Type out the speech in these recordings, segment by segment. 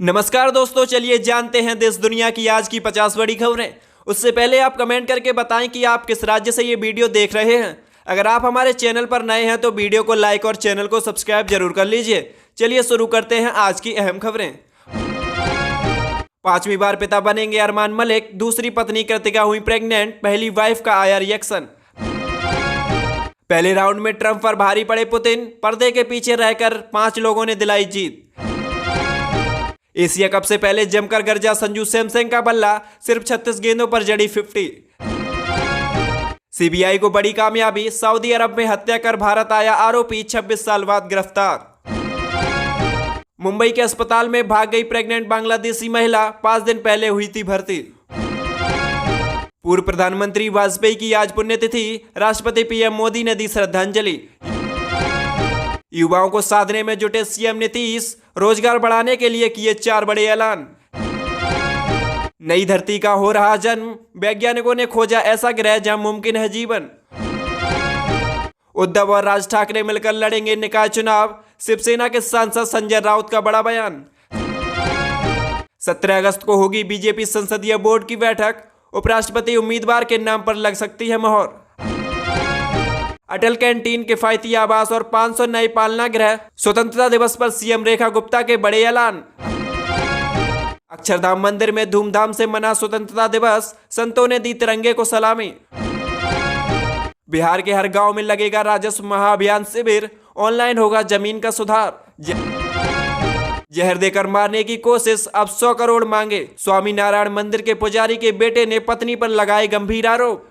नमस्कार दोस्तों, चलिए जानते हैं देश दुनिया की आज की 50 बड़ी खबरें। उससे पहले आप कमेंट करके बताएं कि आप किस राज्य से ये वीडियो देख रहे हैं। अगर आप हमारे चैनल पर नए हैं तो वीडियो को लाइक और चैनल को सब्सक्राइब जरूर कर लीजिए। चलिए शुरू करते हैं आज की अहम खबरें। 5वीं बार पिता बनेंगे अरमान मलिक, दूसरी पत्नी कृतिका हुई प्रेग्नेंट, पहली वाइफ का आया रिएक्शन। पहले राउंड में ट्रंप पर भारी पड़े पुतिन, पर्दे के पीछे रहकर 5 लोगों ने दिलाई जीत। एशिया कप से पहले जमकर गरजा संजू सैमसन का बल्ला, सिर्फ 36 गेंदों पर जड़ी 50। सीबीआई को बड़ी कामयाबी, सऊदी अरब में हत्या कर भारत आया आरोपी 26 साल बाद गिरफ्तार। मुंबई के अस्पताल में भाग गई प्रेग्नेंट बांग्लादेशी महिला, 5 दिन पहले हुई थी भर्ती। पूर्व प्रधानमंत्री वाजपेयी की आज पुण्यतिथि, राष्ट्रपति पीएम मोदी ने दी श्रद्धांजलि। युवाओं को साधने में जुटे सीएम नीतीश, रोजगार बढ़ाने के लिए किए 4 बड़े ऐलान। नई धरती का हो रहा जन्म, वैज्ञानिकों ने खोजा ऐसा ग्रह जहां मुमकिन है जीवन। उद्धव और राज ठाकरे मिलकर लड़ेंगे निकाय चुनाव, शिवसेना के सांसद संजय राउत का बड़ा बयान। 17 अगस्त को होगी बीजेपी संसदीय बोर्ड की बैठक, उपराष्ट्रपति उम्मीदवार के नाम पर लग सकती है मोहर। अटल कैंटीन, किफायती आवास और 500 नए पालना गृह। स्वतंत्रता दिवस पर सीएम रेखा गुप्ता के बड़े ऐलान। अक्षरधाम मंदिर में धूमधाम से मना स्वतंत्रता दिवस, संतों ने दी तिरंगे को सलामी। बिहार के हर गांव में लगेगा राजस्व महाअभियान शिविर, ऑनलाइन होगा जमीन का सुधार। जहर देकर मारने की कोशिश, अब 100 करोड़ मांगे। स्वामी नारायण मंदिर के पुजारी के बेटे ने पत्नी पर लगाए गंभीर आरोप।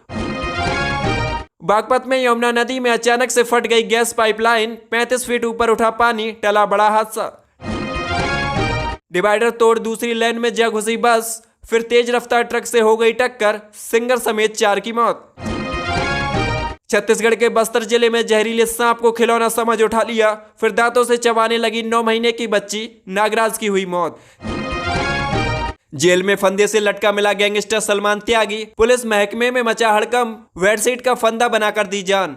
बागपत में यमुना नदी में अचानक से फट गई गैस पाइपलाइन, 35 फीट ऊपर उठा पानी, टला बड़ा हादसा। डिवाइडर तोड़ दूसरी लेन में जा घुसी बस, फिर तेज रफ्तार ट्रक से हो गई टक्कर, सिंगर समेत 4 की मौत। छत्तीसगढ़ के बस्तर जिले में जहरीले सांप को खिलौना समझ उठा लिया, फिर दांतों से चबाने लगी 9 महीने की बच्ची, नागराज की हुई मौत। जेल में फंदे से लटका मिला गैंगस्टर सलमान त्यागी, पुलिस महकमे में मचा हड़कंप, बेडशीट का फंदा बनाकर दी जान।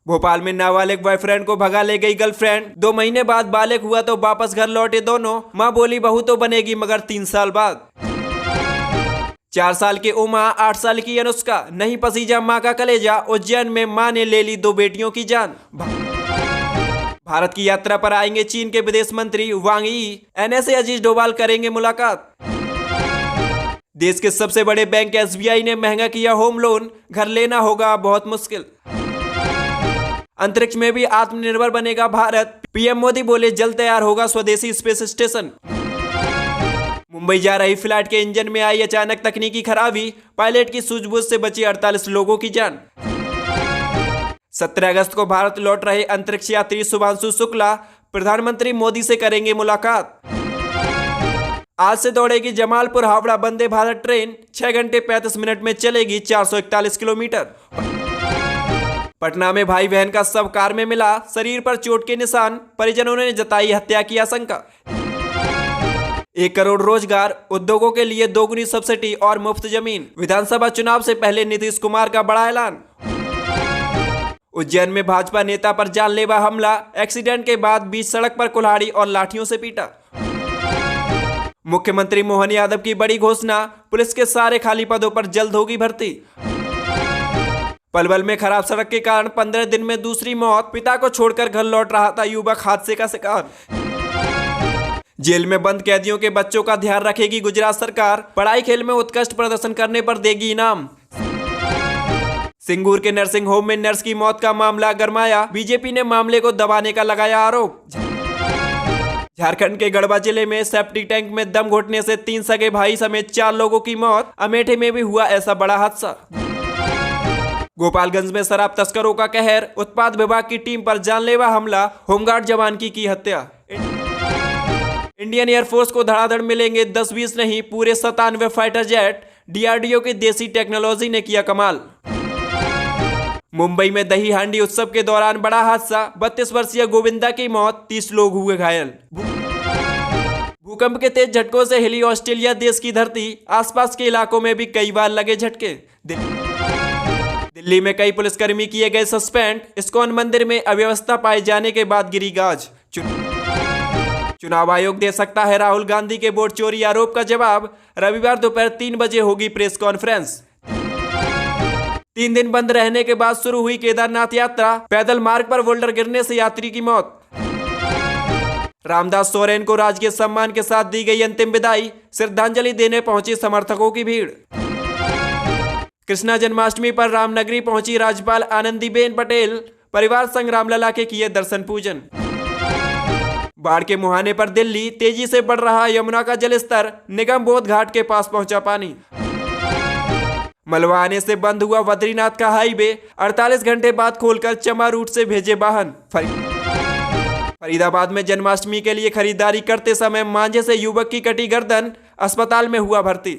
भोपाल में नाबालिग बॉयफ्रेंड को भगा ले गई गर्लफ्रेंड, 2 महीने बाद बालिग हुआ तो वापस घर लौटे दोनों, मां बोली बहू तो बनेगी मगर 3 साल बाद। 4 साल की उमा, 8 साल की अनुष्का, नहीं पसीजा मां का कलेजा, उज्जैन में मां ने ले ली 2 बेटियों की जान। भारत की यात्रा पर आएंगे चीन के विदेश मंत्री वांग यी, एनएसए अजीज डोभाल करेंगे मुलाकात। देश के सबसे बड़े बैंक एसबीआई ने महंगा किया होम लोन, घर लेना होगा बहुत मुश्किल। अंतरिक्ष में भी आत्मनिर्भर बनेगा भारत, पीएम मोदी बोले जल्द तैयार होगा स्वदेशी स्पेस स्टेशन। मुंबई जा रही फ्लाइट के इंजन में आई अचानक तकनीकी खराबी, पायलट की सूझबूझ से बची 48 लोगों की जान। 17 अगस्त को भारत लौट रहे अंतरिक्ष यात्री शुभांशु शुक्ला, प्रधानमंत्री मोदी से करेंगे मुलाकात। आज से दौड़ेगी जमालपुर हावड़ा वंदे भारत ट्रेन, 6 घंटे 35 मिनट में चलेगी 441 किलोमीटर। पटना में भाई बहन का शव कार में मिला, शरीर पर चोट के निशान, परिजनों ने जताई हत्या की आशंका। 1 करोड़ रोजगार, उद्योगों के लिए 2 गुनी सब्सिडी और मुफ्त जमीन। विधानसभा चुनाव से पहले नीतीश कुमार का बड़ा ऐलान। उज्जैन में भाजपा नेता पर जानलेवा हमला, एक्सीडेंट के बाद बीच सड़क पर कुल्हाड़ी और लाठियों से पीटा। मुख्यमंत्री मोहन यादव की बड़ी घोषणा, पुलिस के सारे खाली पदों पर जल्द होगी भर्ती। पलवल में खराब सड़क के कारण 15 दिन में दूसरी मौत, पिता को छोड़कर घर लौट रहा था युवक हादसे का शिकार। जेल में बंद कैदियों के बच्चों का ध्यान रखेगी गुजरात सरकार, पढ़ाई खेल में उत्कृष्ट प्रदर्शन करने पर देगी इनाम। सिंगूर के नर्सिंग होम में नर्स की मौत का मामला गरमाया, बीजेपी ने मामले को दबाने का लगाया आरोप। झारखंड के गढ़वा जिले में सेप्टिक टैंक में दम घुटने से 3 सगे भाई समेत 4 लोगों की मौत, अमेठी में भी हुआ ऐसा बड़ा हादसा। गोपालगंज में शराब तस्करों का कहर, उत्पाद विभाग की टीम पर जानलेवा हमला, होमगार्ड जवान की हत्या। इंडियन एयरफोर्स को धड़ाधड़ मिलेंगे 10-20 नहीं पूरे 97 फाइटर जेट, डीआरडीओ की देसी टेक्नोलॉजी ने किया कमाल। मुंबई में दही हांडी उत्सव के दौरान बड़ा हादसा, 32 वर्षीय गोविंदा की मौत, 30 लोग हुए घायल। भूकंप के तेज झटकों से हिली ऑस्ट्रेलिया देश की धरती, आसपास के इलाकों में भी कई बार लगे झटके। दिल्ली में कई पुलिसकर्मी किए गए सस्पेंड, इस्कॉन मंदिर में अव्यवस्था पाए जाने के बाद गिरी गाज। चुनाव आयोग दे सकता है राहुल गांधी के वोट चोरी आरोप का जवाब। रविवार दोपहर 3 बजे होगी प्रेस कॉन्फ्रेंस। 3 दिन बंद रहने के बाद शुरू हुई केदारनाथ यात्रा। पैदल मार्ग पर बोल्डर गिरने से यात्री की मौत। रामदास सोरेन को राजकीय सम्मान के साथ दी गई अंतिम विदाई। श्रद्धांजलि देने पहुंची समर्थकों की भीड़। कृष्णा जन्माष्टमी पर रामनगरी पहुंची राज्यपाल आनंदीबेन पटेल। परिवार संग रामलला के किए दर्शन पूजन। बाढ़ के मुहाने पर दिल्ली, तेजी से बढ़ रहा यमुना का जलस्तर। निगम बोध घाट के पास पहुंचा पानी। मलबा आने से बंद हुआ बद्रीनाथ का हाईवे। 48 घंटे बाद खोलकर चमा रूट से भेजे वाहन। फरीदाबाद में जन्माष्टमी के लिए खरीदारी करते समय मांझे से युवक की कटी गर्दन। अस्पताल में हुआ भर्ती।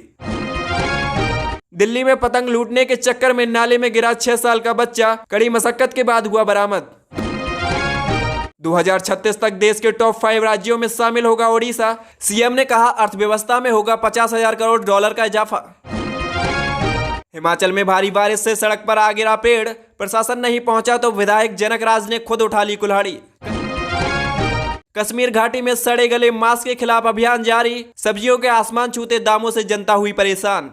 दिल्ली में पतंग लूटने के चक्कर में नाले में गिरा 6 साल का बच्चा। कड़ी मशक्कत के बाद हुआ बरामद। 2036 तक देश के टॉप 5 राज्यों में शामिल होगा ओडिशा। सीएम ने कहा अर्थव्यवस्था में होगा $50,000 करोड़ का इजाफा। हिमाचल में भारी बारिश से सड़क पर आ गिरा पेड़। प्रशासन नहीं पहुंचा तो विधायक जनक राज ने खुद उठा ली कुल्हाड़ी। कश्मीर घाटी में सड़े गले मांस के खिलाफ अभियान जारी। सब्जियों के आसमान छूते दामों से जनता हुई परेशान।